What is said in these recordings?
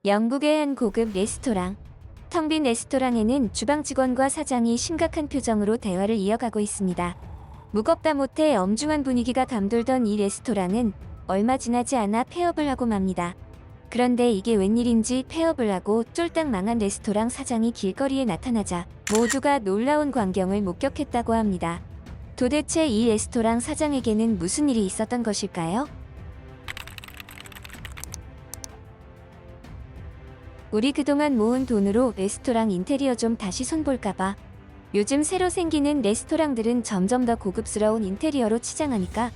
영국의 한 고급 레스토랑. 텅 빈 레스토랑에는 주방 직원과 사장이 심각한 표정으로 대화를 이어가고 있습니다. 무겁다 못해 엄중한 분위기가 감돌던 이 레스토랑은 얼마 지나지 않아 폐업을 하고 맙니다. 그런데 이게 웬일인지 폐업을 하고 쫄딱 망한 레스토랑 사장이 길거리에 나타나자 모두가 놀라운 광경을 목격했다고 합니다. 도대체 이 레스토랑 사장에게는 무슨 일이 있었던 것일까요? 우리 그동안 모은 돈으로 레스토랑 인테리어 좀 다시 손볼까봐. 요즘 새로 생기는 레스토랑들은 점점 더 고급스러운 인테리어로 치장하니까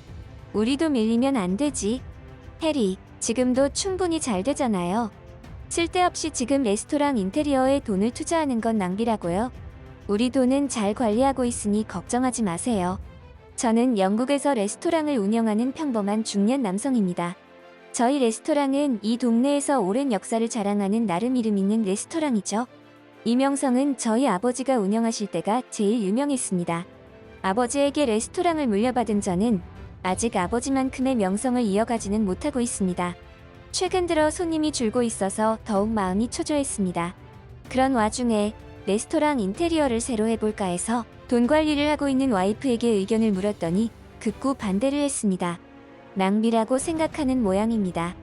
우리도 밀리면 안 되지. 해리, 지금도 충분히 잘 되잖아요. 쓸데없이 지금 레스토랑 인테리어에 돈을 투자하는 건 낭비라고요. 우리 돈은 잘 관리하고 있으니 걱정하지 마세요. 저는 영국에서 레스토랑을 운영하는 평범한 중년 남성입니다. 저희 레스토랑은 이 동네에서 오랜 역사를 자랑하는 나름 이름 있는 레스토랑이죠. 이 명성은 저희 아버지가 운영하실 때가 제일 유명했습니다. 아버지에게 레스토랑을 물려받은 저는 아직 아버지만큼의 명성을 이어가지는 못하고 있습니다. 최근 들어 손님이 줄고 있어서 더욱 마음이 초조했습니다. 그런 와중에 레스토랑 인테리어를 새로 해볼까 해서 돈 관리를 하고 있는 와이프에게 의견을 물었더니 극구 반대를 했습니다. 낭비라고 생각하는 모양입니다.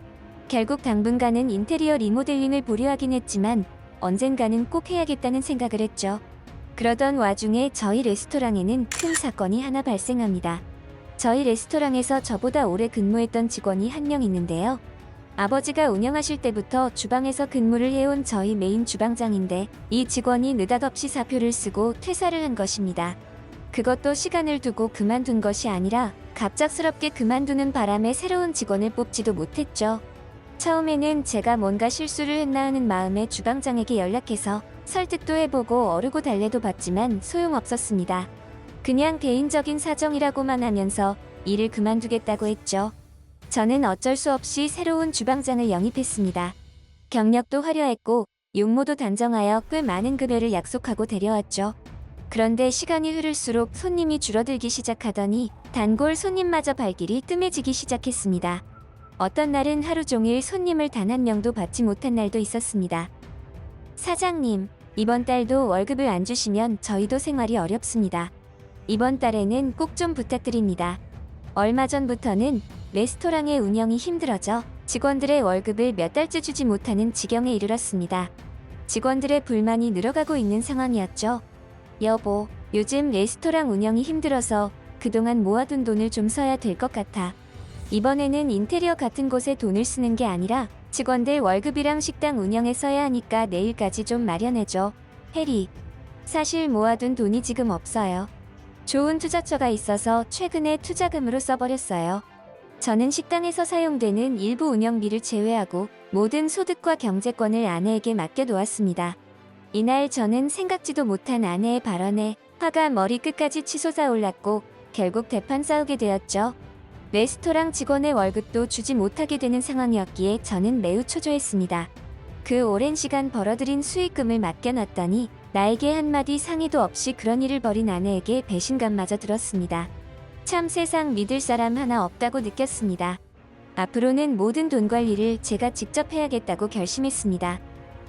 결국 당분간은 인테리어 리모델링을 보류하긴 했지만 언젠가는 꼭 해야겠다는 생각을 했죠. 그러던 와중에 저희 레스토랑에는 큰 사건이 하나 발생합니다. 저희 레스토랑에서 저보다 오래 근무했던 직원이 한 명 있는데요. 아버지가 운영하실 때부터 주방에서 근무를 해온 저희 메인 주방장인데 이 직원이 느닷없이 사표를 쓰고 퇴사를 한 것입니다. 그것도 시간을 두고 그만둔 것이 아니라 갑작스럽게 그만두는 바람에 새로운 직원을 뽑지도 못했죠. 처음에는 제가 뭔가 실수를 했나 하는 마음에 주방장에게 연락해서 설득도 해보고 어르고 달래도 봤지만 소용없었습니다. 그냥 개인적인 사정이라고만 하면서 일을 그만두겠다고 했죠. 저는 어쩔 수 없이 새로운 주방장을 영입했습니다. 경력도 화려했고 용모도 단정하여 꽤 많은 급여를 약속하고 데려왔죠. 그런데 시간이 흐를수록 손님이 줄어들기 시작하더니 단골 손님마저 발길이 뜸해지기 시작했습니다. 어떤 날은 하루 종일 손님을 단 한 명도 받지 못한 날도 있었습니다. 사장님, 이번 달도 월급을 안 주시면 저희도 생활이 어렵습니다. 이번 달에는 꼭 좀 부탁드립니다. 얼마 전부터는 레스토랑의 운영이 힘들어져 직원들의 월급을 몇 달째 주지 못하는 지경에 이르렀습니다. 직원들의 불만이 늘어가고 있는 상황이었죠. 여보, 요즘 레스토랑 운영이 힘들어서 그동안 모아둔 돈을 좀 써야 될 것 같아. 이번에는 인테리어 같은 곳에 돈을 쓰는 게 아니라 직원들 월급이랑 식당 운영에 써야 하니까 내일까지 좀 마련해줘. 해리, 사실 모아둔 돈이 지금 없어요. 좋은 투자처가 있어서 최근에 투자금으로 써버렸어요. 저는 식당에서 사용되는 일부 운영비를 제외하고 모든 소득과 경제권을 아내에게 맡겨놓았습니다. 이날 저는 생각지도 못한 아내의 발언에 화가 머리끝까지 치솟아 올랐고 결국 대판 싸우게 되었죠. 레스토랑 직원의 월급도 주지 못하게 되는 상황이었기에 저는 매우 초조했습니다. 그 오랜 시간 벌어들인 수익금을 맡겨놨더니 나에게 한마디 상의도 없이 그런 일을 벌인 아내에게 배신감마저 들었습니다. 참 세상 믿을 사람 하나 없다고 느꼈습니다. 앞으로는 모든 돈 관리를 제가 직접 해야겠다고 결심했습니다.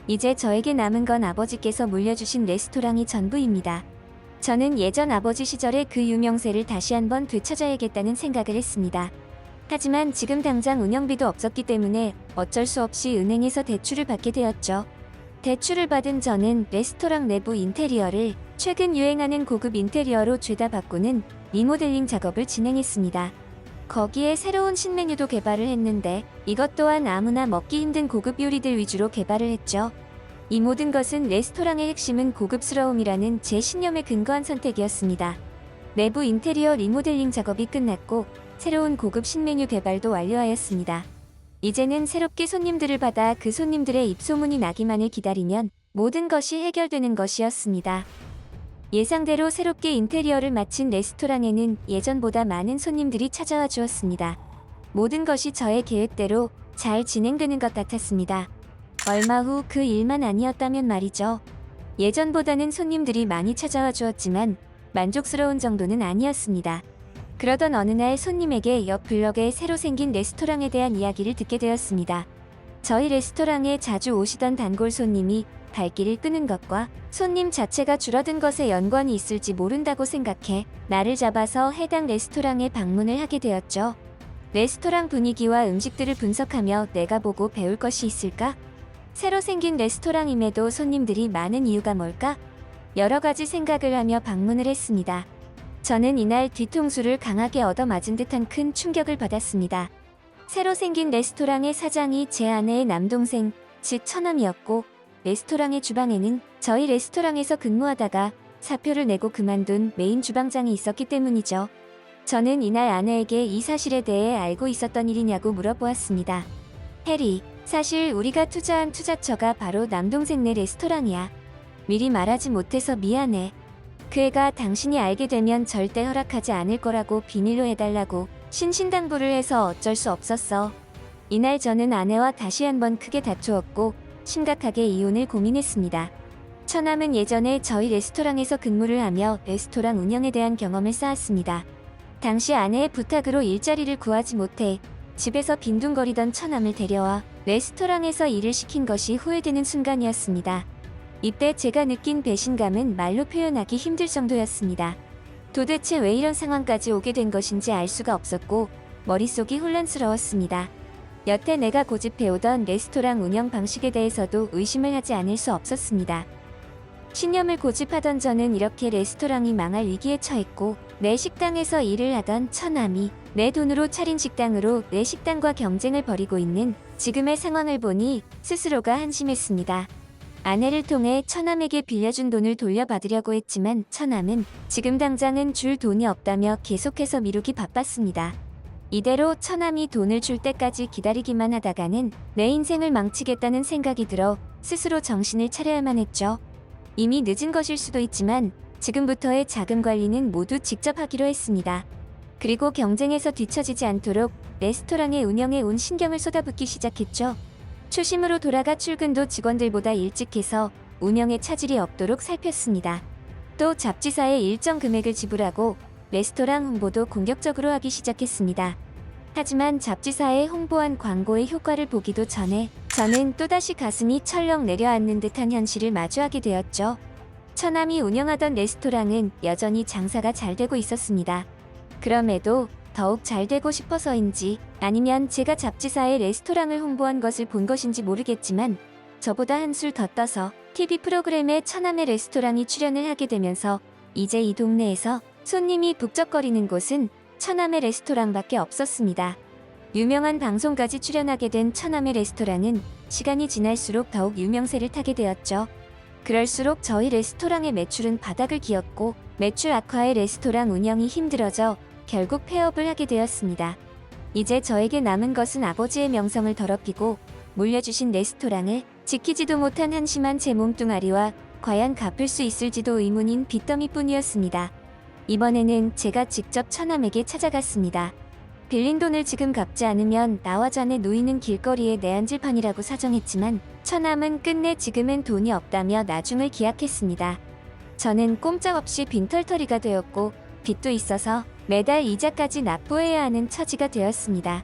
이제 저에게 남은 건 아버지께서 물려주신 레스토랑이 전부입니다. 저는 예전 아버지 시절의 그 유명세를 다시 한번 되찾아야겠다는 생각을 했습니다. 하지만 지금 당장 운영비도 없었기 때문에 어쩔 수 없이 은행에서 대출을 받게 되었죠. 대출을 받은 저는 레스토랑 내부 인테리어를 최근 유행하는 고급 인테리어로 죄다 바꾸는 리모델링 작업을 진행했습니다. 거기에 새로운 신메뉴도 개발을 했는데 이것 또한 아무나 먹기 힘든 고급 요리들 위주로 개발을 했죠. 이 모든 것은 레스토랑의 핵심은 고급스러움이라는 제 신념에 근거한 선택이었습니다. 내부 인테리어 리모델링 작업이 끝났고 새로운 고급 신메뉴 개발도 완료하였습니다. 이제는 새롭게 손님들을 받아 그 손님들의 입소문이 나기만을 기다리면 모든 것이 해결되는 것이었습니다. 예상대로 새롭게 인테리어를 마친 레스토랑에는 예전보다 많은 손님들이 찾아와 주었습니다. 모든 것이 저의 계획대로 잘 진행되는 것 같았습니다. 얼마 후 그 일만 아니었다면 말이죠. 예전보다는 손님들이 많이 찾아와 주었지만 만족스러운 정도는 아니었습니다. 그러던 어느 날 손님에게 옆 블럭에 새로 생긴 레스토랑에 대한 이야기를 듣게 되었습니다. 저희 레스토랑에 자주 오시던 단골 손님이 발길을 끄는 것과 손님 자체가 줄어든 것에 연관이 있을지 모른다고 생각해 나를 잡아서 해당 레스토랑에 방문을 하게 되었죠. 레스토랑 분위기와 음식들을 분석하며 내가 보고 배울 것이 있을까? 새로 생긴 레스토랑임에도 손님들이 많은 이유가 뭘까? 여러 가지 생각을 하며 방문을 했습니다. 저는 이날 뒤통수를 강하게 얻어맞은 듯한 큰 충격을 받았습니다. 새로 생긴 레스토랑의 사장이 제 아내의 남동생, 즉 처남이었고 레스토랑의 주방에는 저희 레스토랑에서 근무하다가 사표를 내고 그만둔 메인 주방장이 있었기 때문이죠. 저는 이날 아내에게 이 사실에 대해 알고 있었던 일이냐고 물어보았습니다. 해리, 사실 우리가 투자한 투자처가 바로 남동생네 레스토랑이야. 미리 말하지 못해서 미안해. 그 애가 당신이 알게 되면 절대 허락하지 않을 거라고 비밀로 해달라고 신신당부를 해서 어쩔 수 없었어. 이날 저는 아내와 다시 한번 크게 다투었고 심각하게 이혼을 고민했습니다. 처남은 예전에 저희 레스토랑에서 근무를 하며 레스토랑 운영에 대한 경험을 쌓았습니다. 당시 아내의 부탁으로 일자리를 구하지 못해 집에서 빈둥거리던 처남을 데려와 레스토랑에서 일을 시킨 것이 후회되는 순간이었습니다. 이때 제가 느낀 배신감은 말로 표현하기 힘들 정도였습니다. 도대체 왜 이런 상황까지 오게 된 것인지 알 수가 없었고 머릿속이 혼란스러웠습니다. 여태 내가 고집해오던 레스토랑 운영 방식에 대해서도 의심을 하지 않을 수 없었습니다. 신념을 고집하던 저는 이렇게 레스토랑이 망할 위기에 처했고 내 식당에서 일을 하던 처남이 내 돈으로 차린 식당으로 내 식당과 경쟁을 벌이고 있는 지금의 상황을 보니 스스로가 한심했습니다. 아내를 통해 처남에게 빌려준 돈을 돌려받으려고 했지만 처남은 지금 당장은 줄 돈이 없다며 계속해서 미루기 바빴습니다. 이대로 처남이 돈을 줄 때까지 기다리기만 하다가는 내 인생을 망치겠다는 생각이 들어 스스로 정신을 차려야만 했죠. 이미 늦은 것일 수도 있지만 지금부터의 자금 관리는 모두 직접 하기로 했습니다. 그리고 경쟁에서 뒤처지지 않도록 레스토랑의 운영에 온 신경을 쏟아붓기 시작했죠. 초심으로 돌아가 출근도 직원들보다 일찍 해서 운영에 차질이 없도록 살폈습니다. 또 잡지사에 일정 금액을 지불하고 레스토랑 홍보도 공격적으로 하기 시작했습니다. 하지만 잡지사에 홍보한 광고의 효과를 보기도 전에 저는 또다시 가슴이 철렁 내려앉는 듯한 현실을 마주하게 되었죠. 처남이 운영하던 레스토랑은 여전히 장사가 잘 되고 있었습니다. 그럼에도 더욱 잘 되고 싶어서인지 아니면 제가 잡지사에 레스토랑을 홍보한 것을 본 것인지 모르겠지만 저보다 한술 더 떠서 TV 프로그램에 처남의 레스토랑이 출연을 하게 되면서 이제 이 동네에서 손님이 북적거리는 곳은 처남의 레스토랑밖에 없었습니다. 유명한 방송까지 출연하게 된 처남의 레스토랑은 시간이 지날수록 더욱 유명세를 타게 되었죠. 그럴수록 저희 레스토랑의 매출은 바닥을 기었고 매출 악화에 레스토랑 운영이 힘들어져 결국 폐업을 하게 되었습니다. 이제 저에게 남은 것은 아버지의 명성을 더럽히고 물려주신 레스토랑을 지키지도 못한 한심한 제 몸뚱아리와 과연 갚을 수 있을지도 의문인 빚더미뿐이었습니다. 이번에는 제가 직접 처남에게 찾아갔습니다. 빌린 돈을 지금 갚지 않으면 나와 자네 노이는 길거리에 내앉을 판이라고 사정했지만 처남은 끝내 지금은 돈이 없다며 나중을 기약했습니다. 저는 꼼짝없이 빈털터리가 되었고 빚도 있어서 매달 이자까지 납부해야 하는 처지가 되었습니다.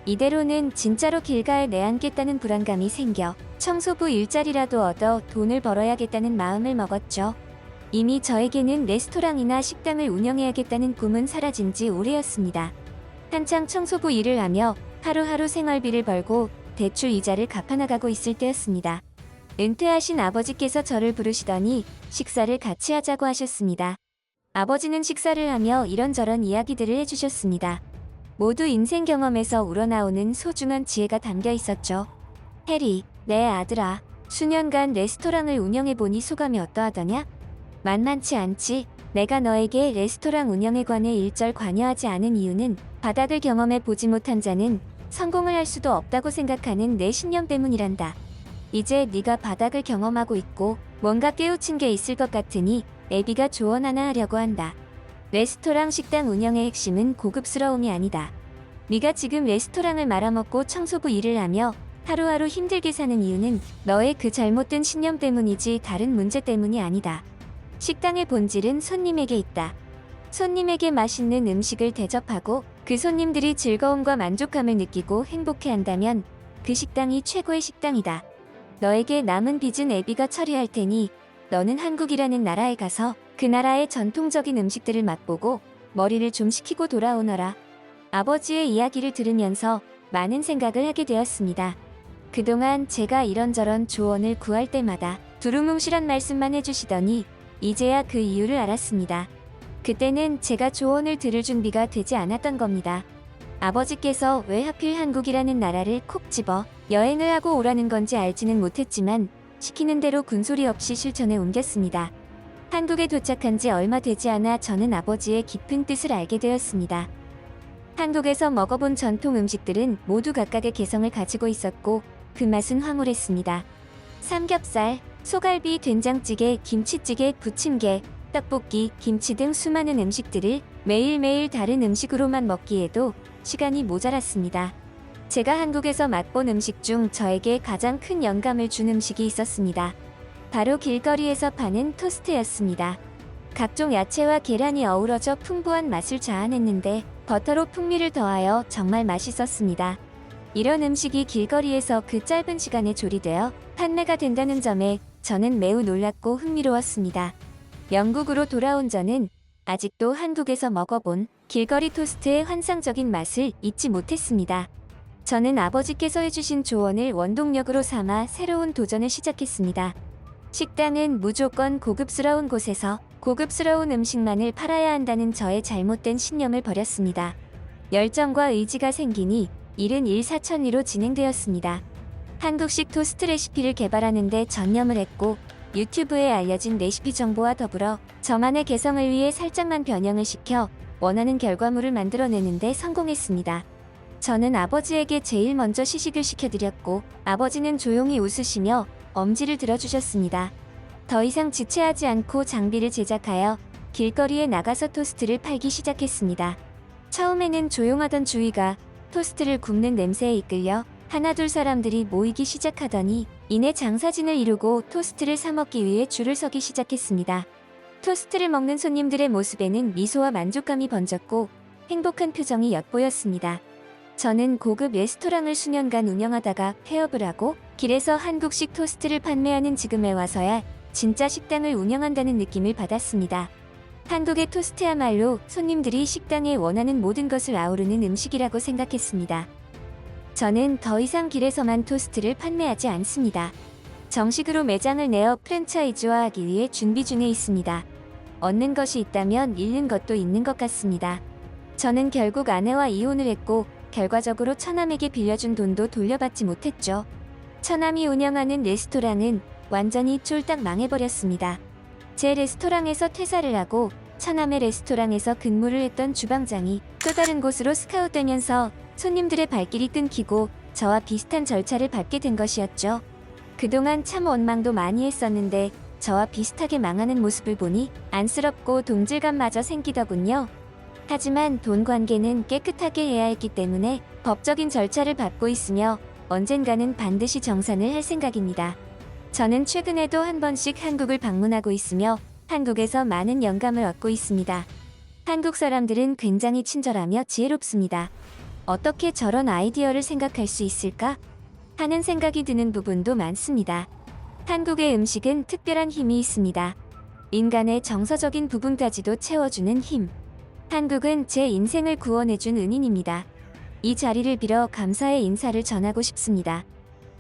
이대로는 진짜로 길가에 내앉겠다는 불안감이 생겨 청소부 일자리라도 얻어 돈을 벌어야겠다는 마음을 먹었죠. 이미 저에게는 레스토랑이나 식당을 운영해야겠다는 꿈은 사라진 지 오래였습니다. 한창 청소부 일을 하며 하루하루 생활비를 벌고 대출 이자를 갚아나가고 있을 때였습니다. 은퇴하신 아버지께서 저를 부르시더니 식사를 같이 하자고 하셨습니다. 아버지는 식사를 하며 이런저런 이야기들을 해주셨습니다. 모두 인생 경험에서 우러나오는 소중한 지혜가 담겨 있었죠. 해리, 내 아들아, 수년간 레스토랑을 운영해보니 소감이 어떠하더냐? 만만치 않지. 내가 너에게 레스토랑 운영에 관해 일절 관여하지 않은 이유는 바닥을 경험해 보지 못한 자는 성공을 할 수도 없다고 생각하는 내 신념 때문이란다. 이제 네가 바닥을 경험하고 있고 뭔가 깨우친 게 있을 것 같으니 애비가 조언 하나 하려고 한다. 레스토랑 식당 운영의 핵심은 고급스러움이 아니다. 네가 지금 레스토랑을 말아먹고 청소부 일을 하며 하루하루 힘들게 사는 이유는 너의 그 잘못된 신념 때문이지 다른 문제 때문이 아니다. 식당의 본질은 손님에게 있다. 손님에게 맛있는 음식을 대접하고 그 손님들이 즐거움과 만족감을 느끼고 행복해한다면 그 식당이 최고의 식당이다. 너에게 남은 빚은 애비가 처리할 테니 너는 한국이라는 나라에 가서 그 나라의 전통적인 음식들을 맛보고 머리를 좀 식히고 돌아오너라. 아버지의 이야기를 들으면서 많은 생각을 하게 되었습니다. 그동안 제가 이런저런 조언을 구할 때마다 두루뭉실한 말씀만 해주시더니 이제야 그 이유를 알았습니다. 그때는 제가 조언을 들을 준비가 되지 않았던 겁니다. 아버지께서 왜 하필 한국이라는 나라를 콕 집어 여행을 하고 오라는 건지 알지는 못했지만 시키는 대로 군소리 없이 실천에 옮겼습니다. 한국에 도착한 지 얼마 되지 않아 저는 아버지의 깊은 뜻을 알게 되었습니다. 한국에서 먹어본 전통 음식들은 모두 각각의 개성을 가지고 있었고 그 맛은 황홀했습니다. 삼겹살, 소갈비, 된장찌개, 김치찌개, 부침개, 떡볶이, 김치 등 수많은 음식들을 매일매일 다른 음식으로만 먹기에도 시간이 모자랐습니다. 제가 한국에서 맛본 음식 중 저에게 가장 큰 영감을 준 음식이 있었습니다. 바로 길거리에서 파는 토스트였습니다. 각종 야채와 계란이 어우러져 풍부한 맛을 자아냈는데 버터로 풍미를 더하여 정말 맛있었습니다. 이런 음식이 길거리에서 그 짧은 시간에 조리되어 판매가 된다는 점에 저는 매우 놀랐고 흥미로웠습니다. 영국으로 돌아온 저는 아직도 한국에서 먹어본 길거리 토스트의 환상적인 맛을 잊지 못했습니다. 저는 아버지께서 해주신 조언을 원동력으로 삼아 새로운 도전을 시작했습니다. 식당은 무조건 고급스러운 곳에서 고급스러운 음식만을 팔아야 한다는 저의 잘못된 신념을 버렸습니다. 열정과 의지가 생기니 일은 일사천리로 진행되었습니다. 한국식 토스트 레시피를 개발하는 데 전념을 했고 유튜브에 알려진 레시피 정보와 더불어 저만의 개성을 위해 살짝만 변형을 시켜 원하는 결과물을 만들어내는 데 성공했습니다. 저는 아버지에게 제일 먼저 시식을 시켜드렸고 아버지는 조용히 웃으시며 엄지를 들어주셨습니다. 더 이상 지체하지 않고 장비를 제작하여 길거리에 나가서 토스트를 팔기 시작했습니다. 처음에는 조용하던 주위가 토스트를 굽는 냄새에 이끌려 하나둘 사람들이 모이기 시작하더니 이내 장사진을 이루고 토스트를 사 먹기 위해 줄을 서기 시작했습니다. 토스트를 먹는 손님들의 모습에는 미소와 만족감이 번졌고 행복한 표정이 엿보였습니다. 저는 고급 레스토랑을 수년간 운영하다가 폐업을 하고 길에서 한국식 토스트를 판매하는 지금에 와서야 진짜 식당을 운영한다는 느낌을 받았습니다. 한국의 토스트야말로 손님들이 식당에 원하는 모든 것을 아우르는 음식이라고 생각했습니다. 저는 더 이상 길에서만 토스트를 판매하지 않습니다. 정식으로 매장을 내어 프랜차이즈화하기 위해 준비 중에 있습니다. 얻는 것이 있다면 잃는 것도 있는 것 같습니다. 저는 결국 아내와 이혼을 했고 결과적으로 처남에게 빌려준 돈도 돌려받지 못했죠. 처남이 운영하는 레스토랑은 완전히 쫄딱 망해버렸습니다. 제 레스토랑에서 퇴사를 하고 처남의 레스토랑에서 근무를 했던 주방장이 또 다른 곳으로 스카웃되면서 손님들의 발길이 끊기고 저와 비슷한 절차를 밟게 된 것이었죠. 그동안 참 원망도 많이 했었는데 저와 비슷하게 망하는 모습을 보니 안쓰럽고 동질감마저 생기더군요. 하지만 돈 관계는 깨끗하게 해야 했기 때문에 법적인 절차를 밟고 있으며 언젠가는 반드시 정산을 할 생각입니다. 저는 최근에도 한 번씩 한국을 방문하고 있으며 한국에서 많은 영감을 얻고 있습니다. 한국 사람들은 굉장히 친절하며 지혜롭습니다. 어떻게 저런 아이디어를 생각할 수 있을까? 하는 생각이 드는 부분도 많습니다. 한국의 음식은 특별한 힘이 있습니다. 인간의 정서적인 부분까지도 채워주는 힘. 한국은 제 인생을 구원해준 은인입니다. 이 자리를 빌어 감사의 인사를 전하고 싶습니다.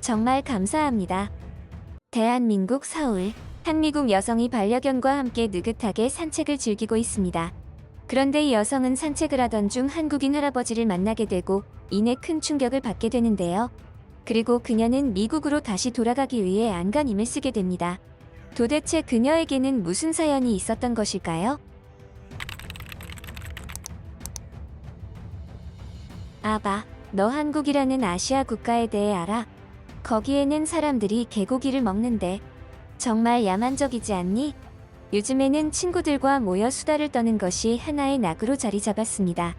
정말 감사합니다. 대한민국 서울. 한 미국 여성이 반려견과 함께 느긋하게 산책을 즐기고 있습니다. 그런데 이 여성은 산책을 하던 중 한국인 할아버지를 만나게 되고 이내 큰 충격을 받게 되는데요. 그리고 그녀는 미국으로 다시 돌아가기 위해 안간힘을 쓰게 됩니다. 도대체 그녀에게는 무슨 사연이 있었던 것일까요? 아바, 너 한국이라는 아시아 국가에 대해 알아? 거기에는 사람들이 개고기를 먹는데 정말 야만적이지 않니? 요즘에는 친구들과 모여 수다를 떠는 것이 하나의 낙으로 자리 잡았습니다.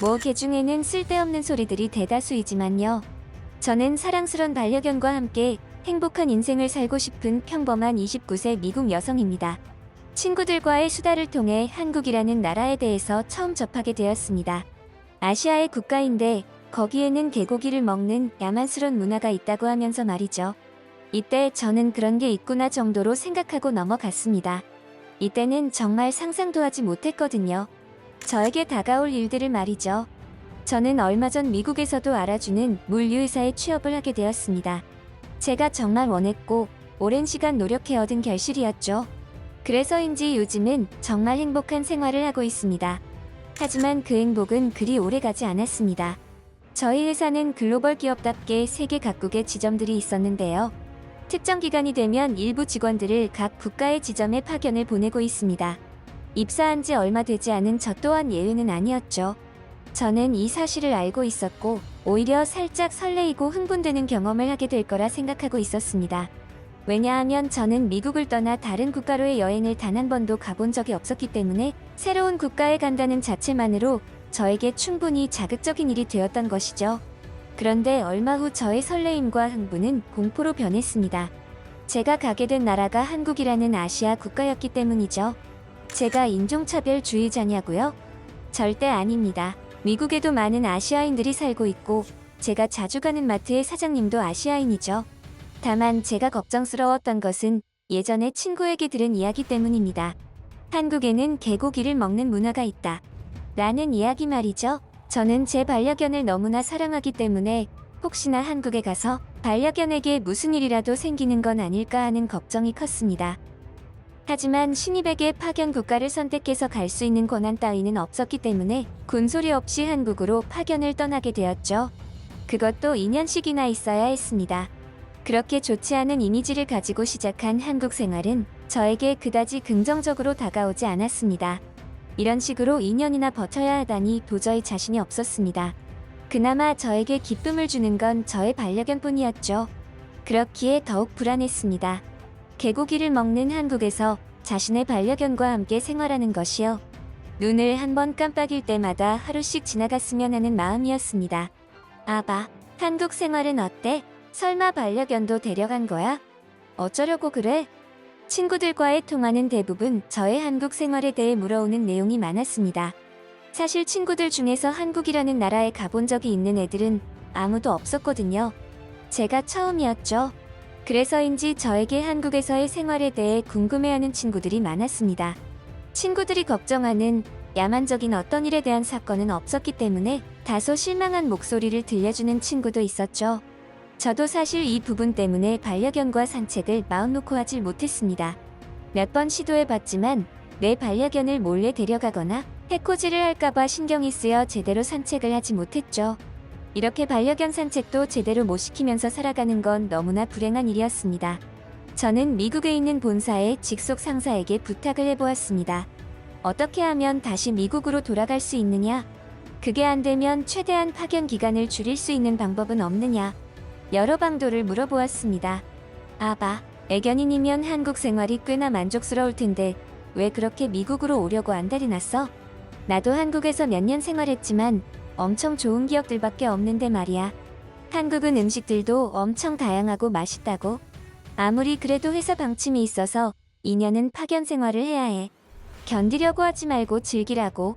뭐 개중에는 쓸데없는 소리들이 대다수이지만요. 저는 사랑스런 반려견과 함께 행복한 인생을 살고 싶은 평범한 29세 미국 여성입니다. 친구들과의 수다를 통해 한국이라는 나라에 대해서 처음 접하게 되었습니다. 아시아의 국가인데 거기에는 개고기를 먹는 야만스러운 문화가 있다고 하면서 말이죠. 이때 저는 그런 게 있구나 정도로 생각하고 넘어갔습니다. 이때는 정말 상상도 하지 못했거든요. 저에게 다가올 일들을 말이죠. 저는 얼마 전 미국에서도 알아주는 물류회사에 취업을 하게 되었습니다. 제가 정말 원했고 오랜 시간 노력해 얻은 결실이었죠. 그래서인지 요즘은 정말 행복한 생활을 하고 있습니다. 하지만 그 행복은 그리 오래가지 않았습니다. 저희 회사는 글로벌 기업답게 세계 각국의 지점들이 있었는데요. 특정 기간이 되면 일부 직원들을 각 국가의 지점에 파견을 보내고 있습니다. 입사한 지 얼마 되지 않은 저 또한 예외는 아니었죠. 저는 이 사실을 알고 있었고 오히려 살짝 설레이고 흥분되는 경험을 하게 될 거라 생각하고 있었습니다. 왜냐하면 저는 미국을 떠나 다른 국가로의 여행을 단 한 번도 가본 적이 없었기 때문에 새로운 국가에 간다는 자체만으로 저에게 충분히 자극적인 일이 되었던 것이죠. 그런데 얼마 후 저의 설레임과 흥분은 공포로 변했습니다. 제가 가게 된 나라가 한국이라는 아시아 국가였기 때문이죠. 제가 인종차별주의자냐고요? 절대 아닙니다. 미국에도 많은 아시아인들이 살고 있고 제가 자주 가는 마트의 사장님도 아시아인이죠. 다만 제가 걱정스러웠던 것은 예전에 친구에게 들은 이야기 때문입니다. 한국에는 개고기를 먹는 문화가 있다. 라는 이야기 말이죠. 저는 제 반려견을 너무나 사랑하기 때문에 혹시나 한국에 가서 반려견에게 무슨 일이라도 생기는 건 아닐까 하는 걱정이 컸습니다. 하지만 신입에게 파견 국가를 선택해서 갈 수 있는 권한 따위는 없었기 때문에 군소리 없이 한국으로 파견을 떠나게 되었죠. 그것도 2년씩이나 있어야 했습니다. 그렇게 좋지 않은 이미지를 가지고 시작한 한국 생활은 저에게 그다지 긍정적으로 다가오지 않았습니다. 이런 식으로 2년이나 버텨야 하다니 도저히 자신이 없었습니다. 그나마 저에게 기쁨을 주는 건 저의 반려견뿐이었죠. 그렇기에 더욱 불안했습니다. 개고기를 먹는 한국에서 자신의 반려견과 함께 생활하는 것이요. 눈을 한번 깜빡일 때마다 하루씩 지나갔으면 하는 마음이었습니다. 아바, 한국 생활은 어때? 설마 반려견도 데려간 거야? 어쩌려고 그래? 친구들과의 통화는 대부분 저의 한국 생활에 대해 물어오는 내용이 많았습니다. 사실 친구들 중에서 한국이라는 나라에 가본 적이 있는 애들은 아무도 없었거든요. 제가 처음이었죠. 그래서인지 저에게 한국에서의 생활에 대해 궁금해하는 친구들이 많았습니다. 친구들이 걱정하는 야만적인 어떤 일에 대한 사건은 없었기 때문에 다소 실망한 목소리를 들려주는 친구도 있었죠. 저도 사실 이 부분 때문에 반려견과 산책을 마음 놓고 하질 못했습니다. 몇 번 시도해봤지만 내 반려견을 몰래 데려가거나 해코지를 할까봐 신경이 쓰여 제대로 산책을 하지 못했죠. 이렇게 반려견 산책도 제대로 못 시키면서 살아가는 건 너무나 불행한 일이었습니다. 저는 미국에 있는 본사의 직속 상사에게 부탁을 해보았습니다. 어떻게 하면 다시 미국으로 돌아갈 수 있느냐? 그게 안 되면 최대한 파견 기간을 줄일 수 있는 방법은 없느냐? 여러 방도를 물어보았습니다. 아바, 애견인이면 한국 생활이 꽤나 만족스러울 텐데 왜 그렇게 미국으로 오려고 안달이 났어? 나도 한국에서 몇 년 생활했지만 엄청 좋은 기억들밖에 없는데 말이야. 한국은 음식들도 엄청 다양하고 맛있다고. 아무리 그래도 회사 방침이 있어서 2년은 파견 생활을 해야 해. 견디려고 하지 말고 즐기라고.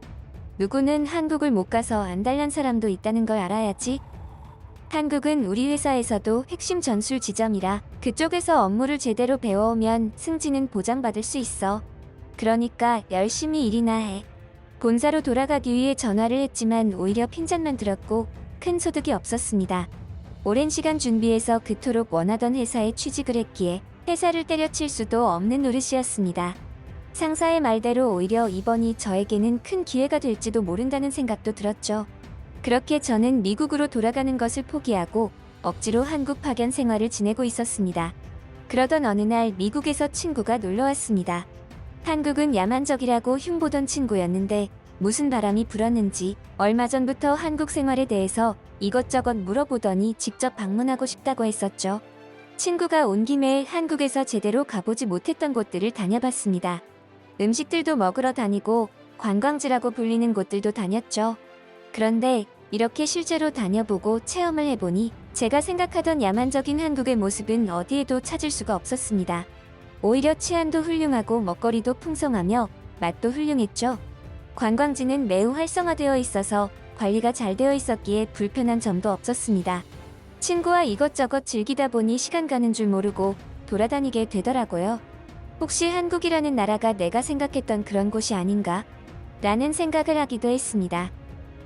누구는 한국을 못 가서 안달난 사람도 있다는 걸 알아야지. 한국은 우리 회사에서도 핵심 전술 지점이라 그쪽에서 업무를 제대로 배워오면 승진은 보장받을 수 있어. 그러니까 열심히 일이나 해. 본사로 돌아가기 위해 전화를 했지만 오히려 핀잔만 들었고 큰 소득이 없었습니다. 오랜 시간 준비해서 그토록 원하던 회사에 취직을 했기에 회사를 때려칠 수도 없는 노릇이었습니다. 상사의 말대로 오히려 이번이 저에게는 큰 기회가 될지도 모른다는 생각도 들었죠. 그렇게 저는 미국으로 돌아가는 것을 포기하고 억지로 한국 파견 생활을 지내고 있었습니다. 그러던 어느 날 미국에서 친구가 놀러왔습니다. 한국은 야만적이라고 흉보던 친구였는데 무슨 바람이 불었는지 얼마 전부터 한국 생활에 대해서 이것저것 물어보더니 직접 방문하고 싶다고 했었죠. 친구가 온 김에 한국에서 제대로 가보지 못했던 곳들을 다녀봤습니다. 음식들도 먹으러 다니고 관광지라고 불리는 곳들도 다녔죠. 그런데 이렇게 실제로 다녀보고 체험을 해보니 제가 생각하던 야만적인 한국의 모습은 어디에도 찾을 수가 없었습니다. 오히려 치안도 훌륭하고 먹거리도 풍성하며 맛도 훌륭했죠. 관광지는 매우 활성화되어 있어서 관리가 잘 되어 있었기에 불편한 점도 없었습니다. 친구와 이것저것 즐기다 보니 시간 가는 줄 모르고 돌아다니게 되더라고요. 혹시 한국이라는 나라가 내가 생각했던 그런 곳이 아닌가? 라는 생각을 하기도 했습니다.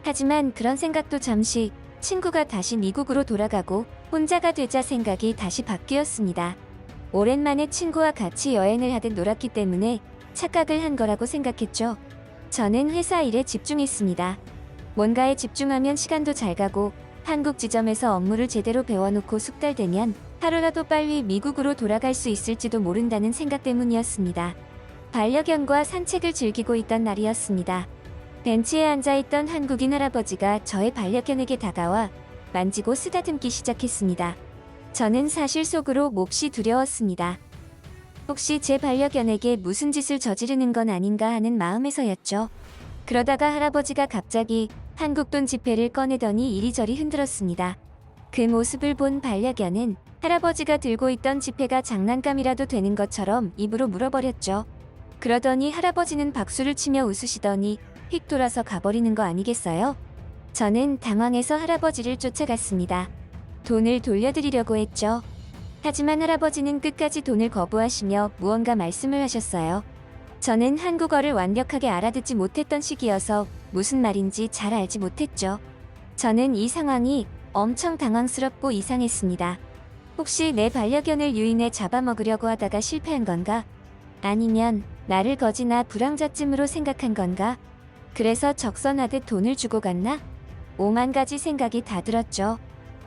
하지만 그런 생각도 잠시 친구가 다시 미국으로 돌아가고 혼자가 되자 생각이 다시 바뀌었습니다. 오랜만에 친구와 같이 여행을 하듯 놀았기 때문에 착각을 한 거라고 생각했죠. 저는 회사 일에 집중했습니다. 뭔가에 집중하면 시간도 잘 가고 한국 지점에서 업무를 제대로 배워놓고 숙달되면 하루라도 빨리 미국으로 돌아갈 수 있을지도 모른다는 생각 때문이었습니다. 반려견과 산책을 즐기고 있던 날이었습니다. 벤치에 앉아있던 한국인 할아버지가 저의 반려견에게 다가와 만지고 쓰다듬기 시작했습니다. 저는 사실 속으로 몹시 두려웠습니다. 혹시 제 반려견에게 무슨 짓을 저지르는 건 아닌가 하는 마음에서였죠. 그러다가 할아버지가 갑자기 한국 돈 지폐를 꺼내더니 이리저리 흔들었습니다. 그 모습을 본 반려견은 할아버지가 들고 있던 지폐가 장난감이라도 되는 것처럼 입으로 물어버렸죠. 그러더니 할아버지는 박수를 치며 웃으시더니 휙 돌아서 가버리는 거 아니겠어요? 저는 당황해서 할아버지를 쫓아갔습니다. 돈을 돌려드리려고 했죠. 하지만 할아버지는 끝까지 돈을 거부하시며 무언가 말씀을 하셨어요. 저는 한국어를 완벽하게 알아듣지 못했던 시기여서 무슨 말인지 잘 알지 못했죠. 저는 이 상황이 엄청 당황스럽고 이상했습니다. 혹시 내 반려견을 유인해 잡아먹으려고 하다가 실패한 건가? 아니면 나를 거지나 불황자쯤으로 생각한 건가? 그래서 적선하듯 돈을 주고 갔나? 오만 가지 생각이 다 들었죠.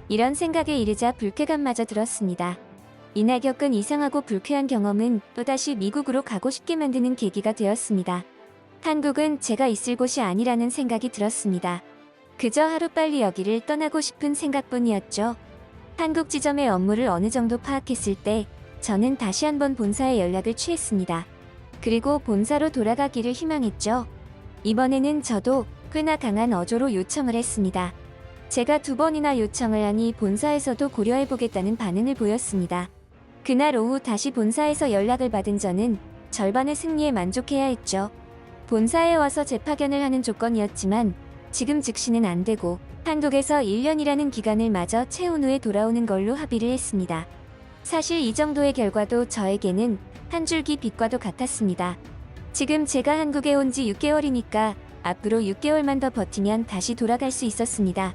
이런 생각에 이르자 불쾌감마저 들었습니다. 이날 겪은 이상하고 불쾌한 경험은 또다시 미국으로 가고 싶게 만드는 계기가 되었습니다. 한국은 제가 있을 곳이 아니라는 생각이 들었습니다. 그저 하루빨리 여기를 떠나고 싶은 생각뿐이었죠. 한국 지점의 업무를 어느 정도 파악했을 때 저는 다시 한번 본사에 연락을 취했습니다. 그리고 본사로 돌아가기를 희망했죠. 이번에는 저도 꽤나 강한 어조로 요청을 했습니다. 제가 2번이나 요청을 하니 본사에서도 고려해보겠다는 반응을 보였습니다. 그날 오후 다시 본사에서 연락을 받은 저는 절반의 승리에 만족해야 했죠. 본사에 와서 재파견을 하는 조건이었지만 지금 즉시는 안 되고 한국에서 1년이라는 기간을 마저 채운 후에 돌아오는 걸로 합의를 했습니다. 사실 이 정도의 결과도 저에게는 한 줄기 빛과도 같았습니다. 지금 제가 한국에 온 지 6개월이니까 앞으로 6개월만 더 버티면 다시 돌아갈 수 있었습니다.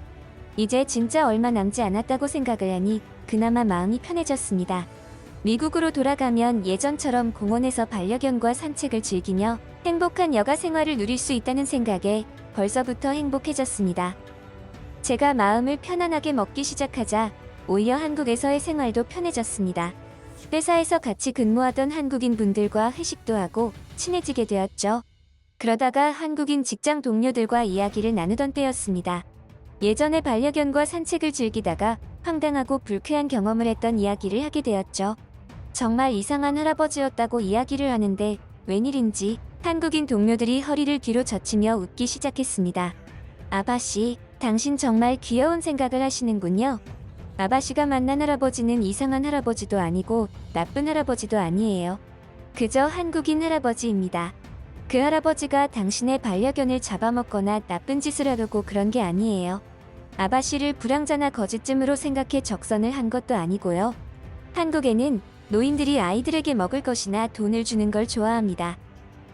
이제 진짜 얼마 남지 않았다고 생각을 하니 그나마 마음이 편해졌습니다. 미국으로 돌아가면 예전처럼 공원에서 반려견과 산책을 즐기며 행복한 여가 생활을 누릴 수 있다는 생각에 벌써부터 행복해졌습니다. 제가 마음을 편안하게 먹기 시작하자 오히려 한국에서의 생활도 편해졌습니다. 회사에서 같이 근무하던 한국인 분들과 회식도 하고 친해지게 되었죠. 그러다가 한국인 직장 동료들과 이야기를 나누던 때였습니다. 예전에 반려견과 산책을 즐기다가 황당하고 불쾌한 경험을 했던 이야기를 하게 되었죠. 정말 이상한 할아버지였다고 이야기를 하는데 웬일인지 한국인 동료들이 허리를 뒤로 젖히며 웃기 시작했습니다. 아바씨, 당신 정말 귀여운 생각을 하시는군요. 아바씨가 만난 할아버지는 이상한 할아버지도 아니고 나쁜 할아버지도 아니에요. 그저 한국인 할아버지입니다. 그 할아버지가 당신의 반려견을 잡아먹거나 나쁜 짓을 하려고 그런 게 아니에요. 아바씨를 불황자나 거짓쯤으로 생각해 적선을 한 것도 아니고요. 한국에는 노인들이 아이들에게 먹을 것이나 돈을 주는 걸 좋아합니다.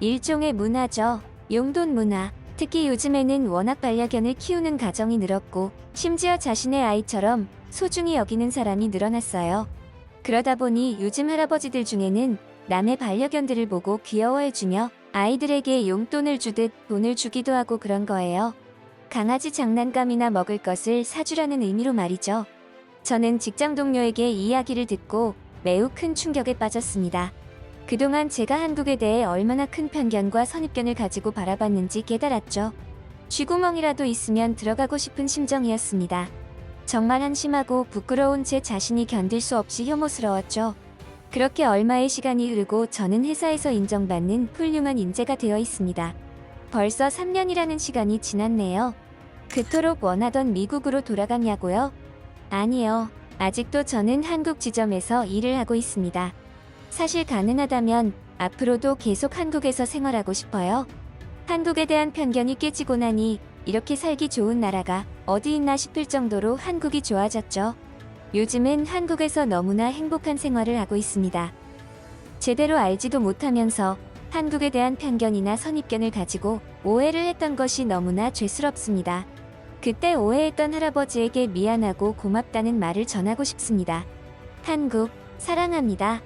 일종의 문화죠. 용돈 문화. 특히 요즘에는 워낙 반려견을 키우는 가정이 늘었고 심지어 자신의 아이처럼 소중히 여기는 사람이 늘어났어요. 그러다 보니 요즘 할아버지들 중에는 남의 반려견들을 보고 귀여워해주며 아이들에게 용돈을 주듯 돈을 주기도 하고 그런 거예요. 강아지 장난감이나 먹을 것을 사주라는 의미로 말이죠. 저는 직장 동료에게 이 이야기를 듣고 매우 큰 충격에 빠졌습니다. 그동안 제가 한국에 대해 얼마나 큰 편견과 선입견을 가지고 바라봤는지 깨달았죠. 쥐구멍이라도 있으면 들어가고 싶은 심정이었습니다. 정말 한심하고 부끄러운 제 자신이 견딜 수 없이 혐오스러웠죠. 그렇게 얼마의 시간이 흐르고 저는 회사에서 인정받는 훌륭한 인재가 되어 있습니다. 벌써 3년이라는 시간이 지났네요. 그토록 원하던 미국으로 돌아가냐고요? 아니요. 아직도 저는 한국 지점에서 일을 하고 있습니다. 사실 가능하다면 앞으로도 계속 한국에서 생활하고 싶어요. 한국에 대한 편견이 깨지고 나니 이렇게 살기 좋은 나라가 어디 있나 싶을 정도로 한국이 좋아졌죠. 요즘은 한국에서 너무나 행복한 생활을 하고 있습니다. 제대로 알지도 못하면서 한국에 대한 편견이나 선입견을 가지고 오해를 했던 것이 너무나 죄스럽습니다. 그때 오해했던 할아버지에게 미안하고 고맙다는 말을 전하고 싶습니다. 한국, 사랑합니다.